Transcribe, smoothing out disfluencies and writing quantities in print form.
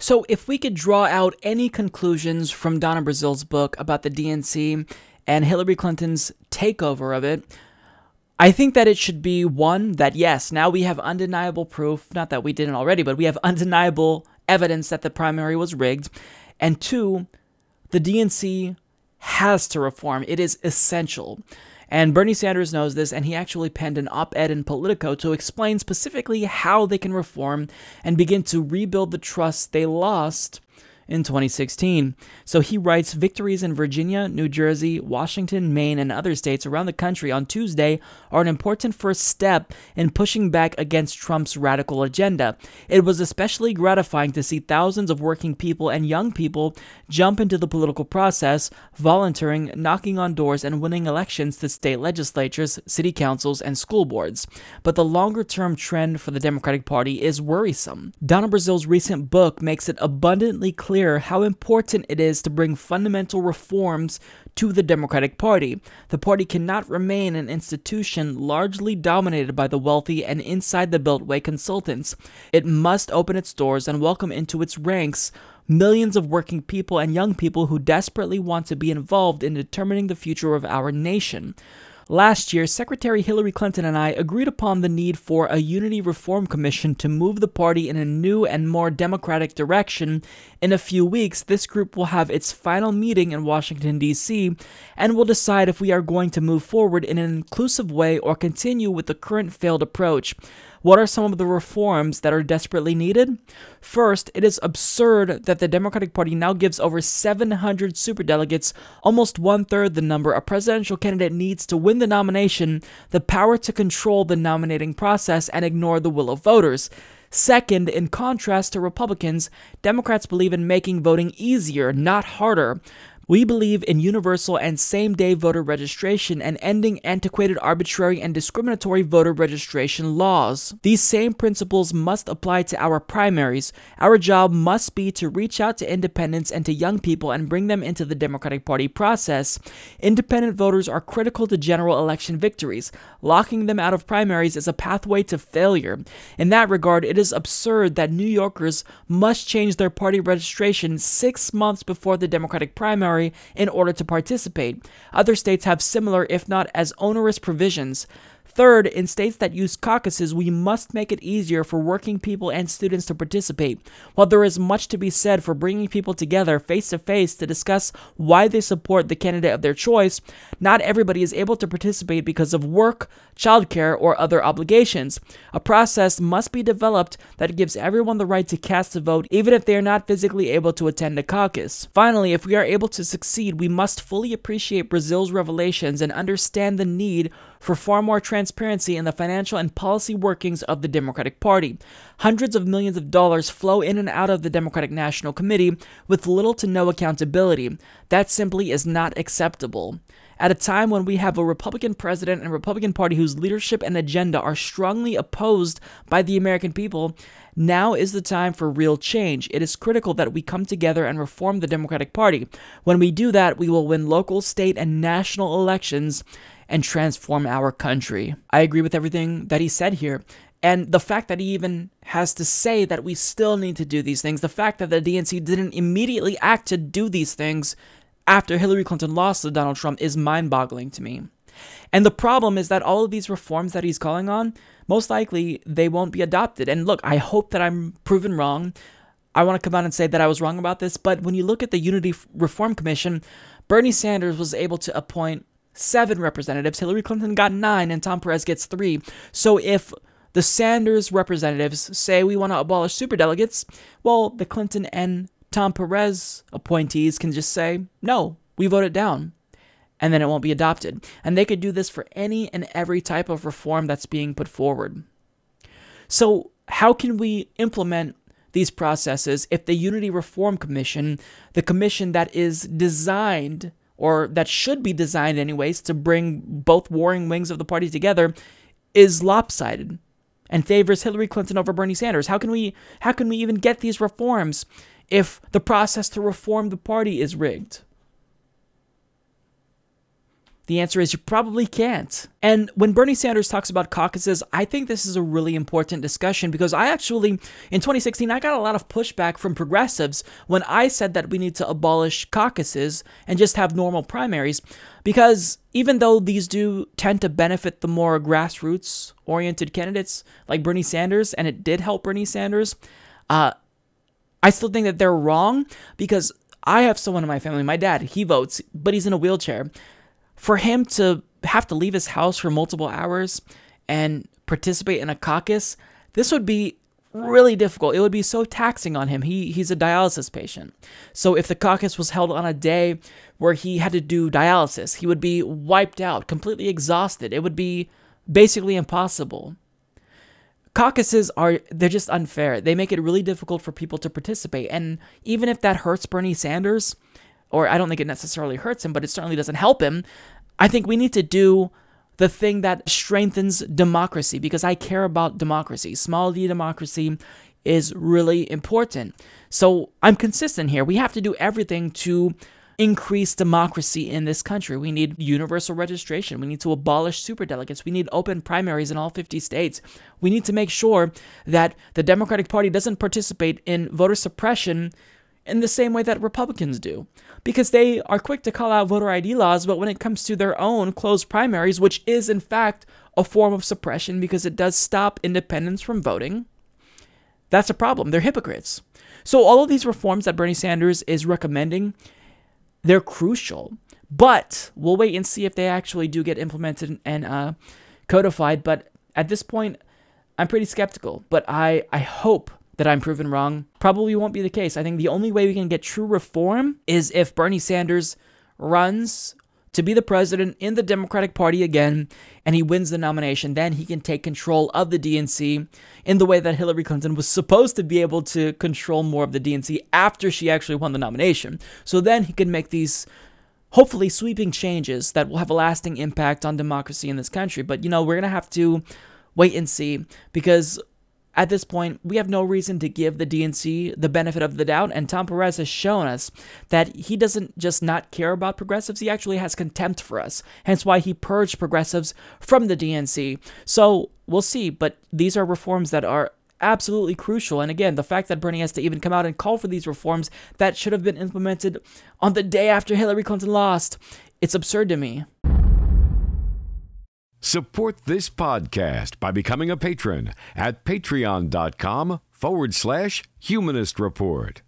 So if we could draw out any conclusions from Donna Brazile's book about the DNC and Hillary Clinton's takeover of it, I think that it should be one, that yes, now we have undeniable proof, not that we didn't already, but we have undeniable evidence that the primary was rigged, and two, the DNC has to reform. It is essential. And Bernie Sanders knows this, and he actually penned an op-ed in Politico to explain specifically how they can reform and begin to rebuild the trust they lost in 2016. So he writes, victories in Virginia, New Jersey, Washington, Maine, and other states around the country on Tuesday are an important first step in pushing back against Trump's radical agenda. It was especially gratifying to see thousands of working people and young people jump into the political process, volunteering, knocking on doors, and winning elections to state legislatures, city councils, and school boards. But the longer-term trend for the Democratic Party is worrisome. Donna Brazile's recent book makes it abundantly clear how important it is to bring fundamental reforms to the Democratic Party. The party cannot remain an institution largely dominated by the wealthy and inside the Beltway consultants. It must open its doors and welcome into its ranks millions of working people and young people who desperately want to be involved in determining the future of our nation. Last year, Secretary Hillary Clinton and I agreed upon the need for a unity reform commission to move the party in a new and more democratic direction. In a few weeks, this group will have its final meeting in Washington, D.C., and will decide if we are going to move forward in an inclusive way or continue with the current failed approach. What are some of the reforms that are desperately needed? First, it is absurd that the Democratic Party now gives over 700 superdelegates, almost one-third the number a presidential candidate needs to win the nomination, the power to control the nominating process and ignore the will of voters. Second, in contrast to Republicans, Democrats believe in making voting easier, not harder. We believe in universal and same-day voter registration and ending antiquated, arbitrary, and discriminatory voter registration laws. These same principles must apply to our primaries. Our job must be to reach out to independents and to young people and bring them into the Democratic Party process. Independent voters are critical to general election victories. Locking them out of primaries is a pathway to failure. In that regard, it is absurd that New Yorkers must change their party registration 6 months before the Democratic primary in order to participate. Other states have similar, if not as onerous, provisions. Third, in states that use caucuses, we must make it easier for working people and students to participate. While there is much to be said for bringing people together face-to-face to discuss why they support the candidate of their choice, not everybody is able to participate because of work, childcare, or other obligations. A process must be developed that gives everyone the right to cast a vote, even if they are not physically able to attend a caucus. Finally, if we are able to succeed, we must fully appreciate Brazile's revelations and understand the need for far more transparency in the financial and policy workings of the Democratic Party. Hundreds of millions of dollars flow in and out of the Democratic National Committee with little to no accountability. That simply is not acceptable. At a time when we have a Republican president and Republican Party whose leadership and agenda are strongly opposed by the American people, now is the time for real change. It is critical that we come together and reform the Democratic Party. When we do that, we will win local, state, and national elections and transform our country. I agree with everything that he said here. And the fact that he even has to say that we still need to do these things, the fact that the DNC didn't immediately act to do these things after Hillary Clinton lost to Donald Trump is mind-boggling to me. And the problem is that all of these reforms that he's calling on, most likely they won't be adopted. And look, I hope that I'm proven wrong. I want to come out and say that I was wrong about this, but when you look at the Unity Reform Commission, Bernie Sanders was able to appoint 7 representatives, Hillary Clinton got 9, and Tom Perez gets 3. So if the Sanders representatives say we want to abolish superdelegates, well, the Clinton and Tom Perez appointees can just say, no, we vote it down, and then it won't be adopted. And they could do this for any and every type of reform that's being put forward. So how can we implement these processes if the Unity Reform Commission, the commission that is designed, or that should be designed anyways, to bring both warring wings of the party together, is lopsided and favors Hillary Clinton over Bernie Sanders? How can we even get these reforms if the process to reform the party is rigged? The answer is you probably can't. And when Bernie Sanders talks about caucuses, I think this is a really important discussion because I actually, in 2016, I got a lot of pushback from progressives when I said that we need to abolish caucuses and just have normal primaries, because even though these do tend to benefit the more grassroots-oriented candidates like Bernie Sanders, and it did help Bernie Sanders, I still think that they're wrong because I have someone in my family, my dad, he votes, but he's in a wheelchair. For him to have to leave his house for multiple hours and participate in a caucus, this would be really difficult. It would be so taxing on him. He's a dialysis patient. So if the caucus was held on a day where he had to do dialysis, he would be wiped out, completely exhausted. It would be basically impossible. Caucuses they're just unfair. They make it really difficult for people to participate. And even if that hurts Bernie Sanders, or I don't think it necessarily hurts him, but it certainly doesn't help him, I think we need to do the thing that strengthens democracy, because I care about democracy. Small d democracy is really important. So I'm consistent here. We have to do everything to increase democracy in this country. We need universal registration. We need to abolish superdelegates. We need open primaries in all 50 states. We need to make sure that the Democratic Party doesn't participate in voter suppression in the same way that Republicans do, because they are quick to call out voter ID laws, but when it comes to their own closed primaries, which is in fact a form of suppression because it does stop independents from voting, that's a problem. They're hypocrites. So all of these reforms that Bernie Sanders is recommending, they're crucial, but we'll wait and see if they actually do get implemented and codified. But at this point, I'm pretty skeptical, but I hope that I'm proven wrong. Probably won't be the case. I think the only way we can get true reform is if Bernie Sanders runs to be the president in the Democratic Party again, and he wins the nomination. Then he can take control of the DNC in the way that Hillary Clinton was supposed to be able to control more of the DNC after she actually won the nomination. So then he can make these hopefully sweeping changes that will have a lasting impact on democracy in this country. But, we're going to have to wait and see, because at this point, we have no reason to give the DNC the benefit of the doubt, and Tom Perez has shown us that he doesn't just not care about progressives, he actually has contempt for us, hence why he purged progressives from the DNC. So, we'll see, but these are reforms that are absolutely crucial, and again, the fact that Bernie has to even come out and call for these reforms that should have been implemented on the day after Hillary Clinton lost, it's absurd to me. Support this podcast by becoming a patron at patreon.com/Humanist Report.